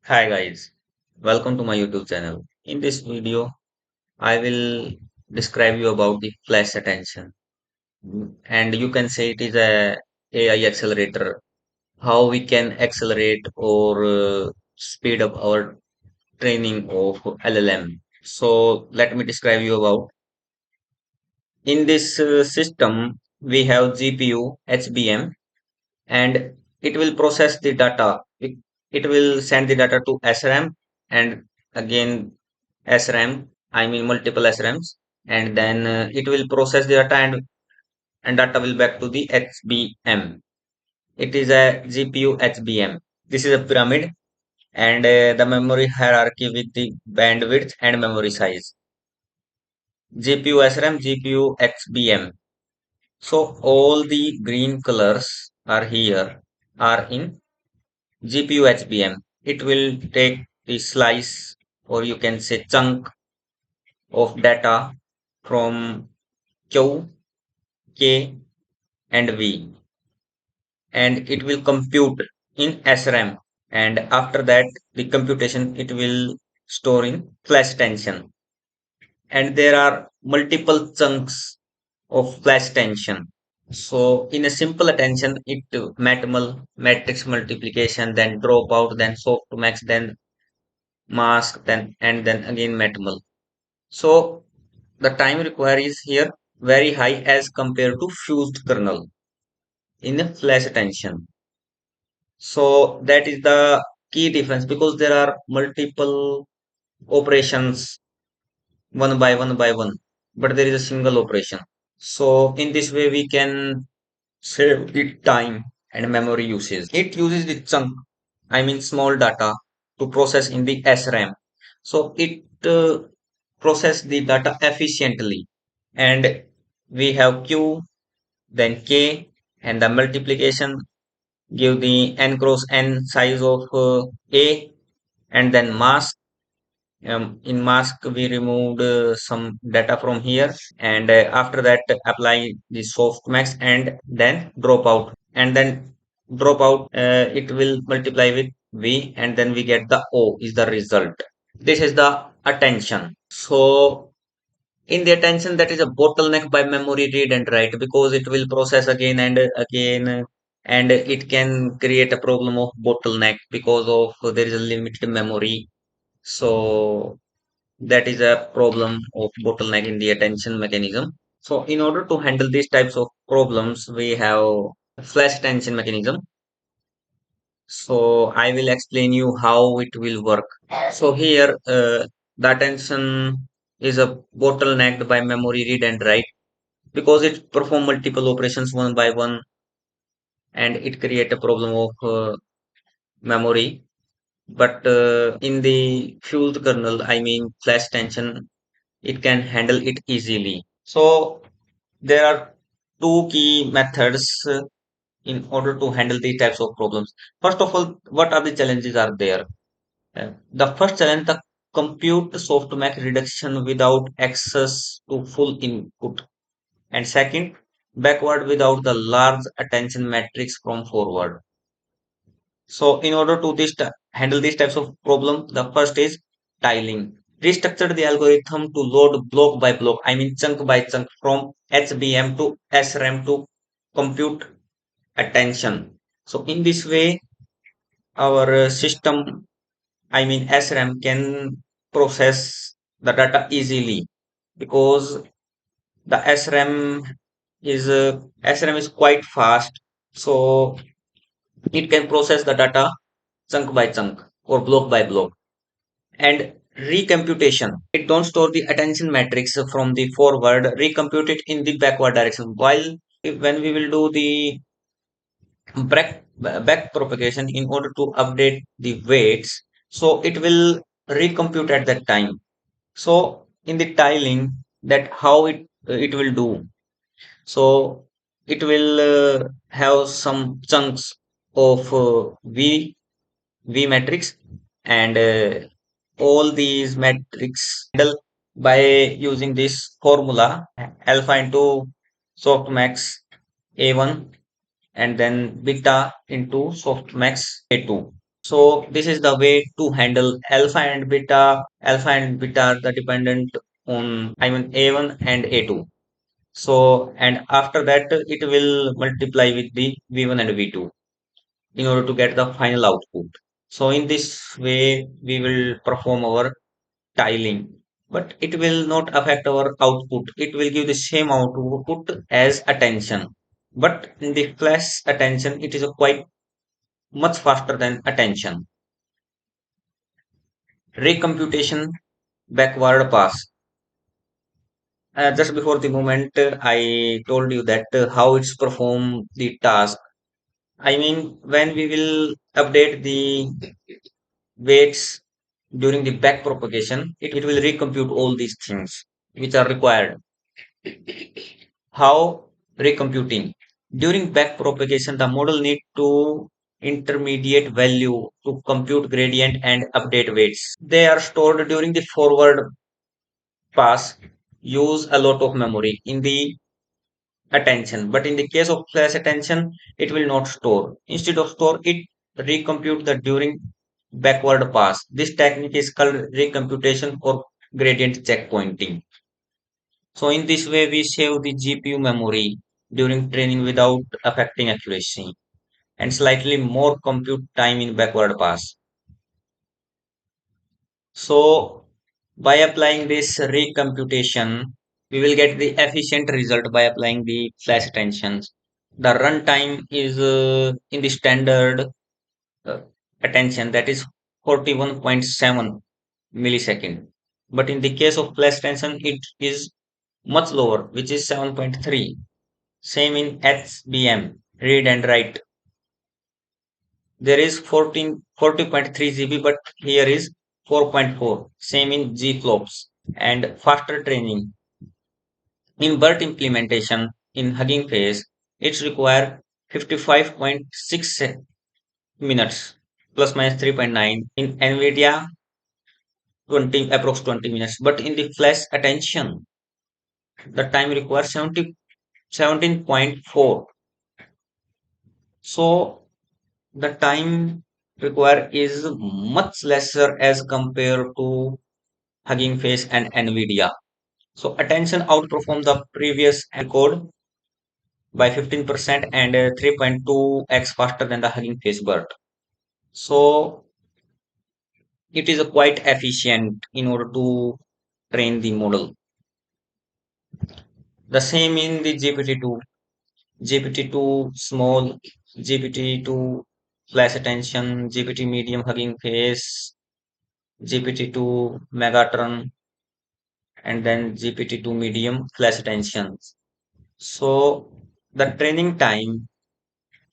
Hi guys, welcome to my YouTube channel. In this video, I will describe you about the flash attention, and you can say it is a AI accelerator. How we can accelerate or speed up our training of LLM. So let me describe you about. In this system, we have GPU, HBM, and it will process the data. It will send the data to SRAM and again SRAM, I mean multiple SRAMs, and then it will process the data and data will back to the HBM. It is a GPU HBM. This is a pyramid and the memory hierarchy with the bandwidth and memory size. GPU SRAM, GPU HBM. So all the green colors are here are in GPU HBM. It will take the slice or you can say chunk of data from Q, K and V and it will compute in SRAM and after that the computation it will store in flash tension and there are multiple chunks of flash tension. So in a simple attention, it matrix multiplication, then dropout, then softmax, then mask, then and then again minimal. So the time required is here very high as compared to fused kernel in a flash attention. So that is the key difference because there are multiple operations one by one, but there is a single operation. So in this way we can save the time and memory usage. It uses the chunk, I mean small data to process in the SRAM. So it process the data efficiently. And we have Q, then K, and the multiplication give the n cross n size of A, and then mask. In mask, we removed some data from here, and after that, apply the softmax and then drop out. And then drop out, it will multiply with V, and then we get the O is the result. This is the attention. So in the attention, that is a bottleneck by memory read and write because it will process again and again, and it can create a problem of bottleneck because of there is a limited memory. So that is a problem of bottleneck in the attention mechanism. So in order to handle these types of problems, we have flash attention mechanism. So I will explain you how it will work. So here the attention is a bottlenecked by memory read and write because it perform multiple operations one by one and it create a problem of memory. But in the fused kernel, I mean flash tension, it can handle it easily. So there are two key methods in order to handle these types of problems. First of all, what are the challenges are there? The first challenge, the compute softmax reduction without access to full input. And second, backward without the large attention matrix from forward. So in order to handle these types of problem, the first is tiling. Restructure the algorithm to load block by block, I mean chunk by chunk from HBM to SRAM to compute attention. So in this way, our system, I mean SRAM can process the data easily because the SRAM is quite fast. So it can process the data chunk by chunk or block by block. And recomputation, it don't store the attention matrix from the forward, recompute it in the backward direction. While when we will do the back propagation in order to update the weights, so it will recompute at that time. So in the tiling, that how it will do. So it will have some chunks of v matrix and all these matrix handle by using this formula alpha into softmax a1 and then beta into softmax a2. So this is the way to handle alpha and beta. Alpha and beta are the dependent on, I mean, A1 and A2. So, and after that, it will multiply with the V1 and V2 in order to get the final output. So in this way, we will perform our tiling, but it will not affect our output. It will give the same output as attention. But in the flash attention, it is a quite much faster than attention. Recomputation backward pass. Just before the moment, I told you that how it's perform the task. I mean, when we will update the weights during the back propagation, it will recompute all these things which are required. How recomputing? During back propagation, the model need to intermediate value to compute gradient and update weights. They are stored during the forward pass, use a lot of memory in the attention. But in the case of flash attention, it will not store. Instead of store, it recompute the during backward pass. This technique is called recomputation or gradient checkpointing. So in this way, we save the GPU memory during training without affecting accuracy and slightly more compute time in backward pass. So by applying this recomputation, we will get the efficient result by applying the flash attentions. The runtime is in the standard uh, attention, that is 41.7 millisecond. But in the case of flash attention, it is much lower, which is 7.3. Same in HBM, read and write. There is 40.3 GB, but here is 4.4. Same in GFlops and faster training. In BERT implementation in Hugging Face, it requires 55.6 minutes plus minus 3.9. In NVIDIA, 20 approx 20 minutes. But in the flash attention, the time requires 17.4. So the time required is much lesser as compared to Hugging Face and NVIDIA. So attention outperformed the previous code by 15% and 3.2x faster than the Hugging Face BERT. So it is a quite efficient in order to train the model. The same in the GPT-2. GPT-2 small, GPT-2 flash attention, GPT medium Hugging Face, GPT-2 Megatron, and then GPT-2 medium flash attention. So the training time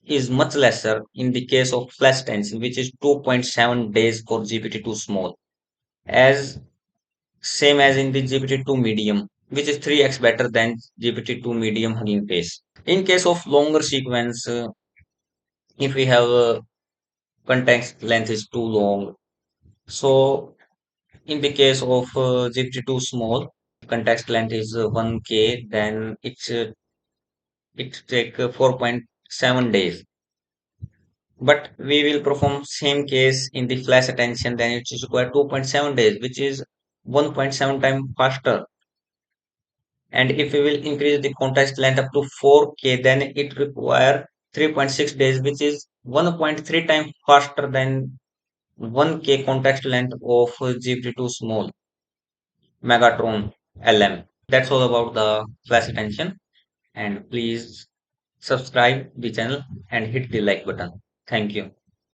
is much lesser in the case of flash attention, which is 2.7 days for GPT-2 small, as same as in the GPT-2 medium, which is 3x better than GPT-2 medium Hugging Face. In case of longer sequence, if we have context length is too long, so in the case of GPT-2 small, context length is 1K, then it take 4.7 days. But we will perform same case in the flash attention, then it is required 2.7 days, which is 1.7 times faster. And if we will increase the context length up to 4K, then it require 3.6 days, which is 1.3 times faster than 1K context length of GPT-2 small Megatron LM. That's all about the flash attention. And please subscribe the channel and hit the like button. Thank you.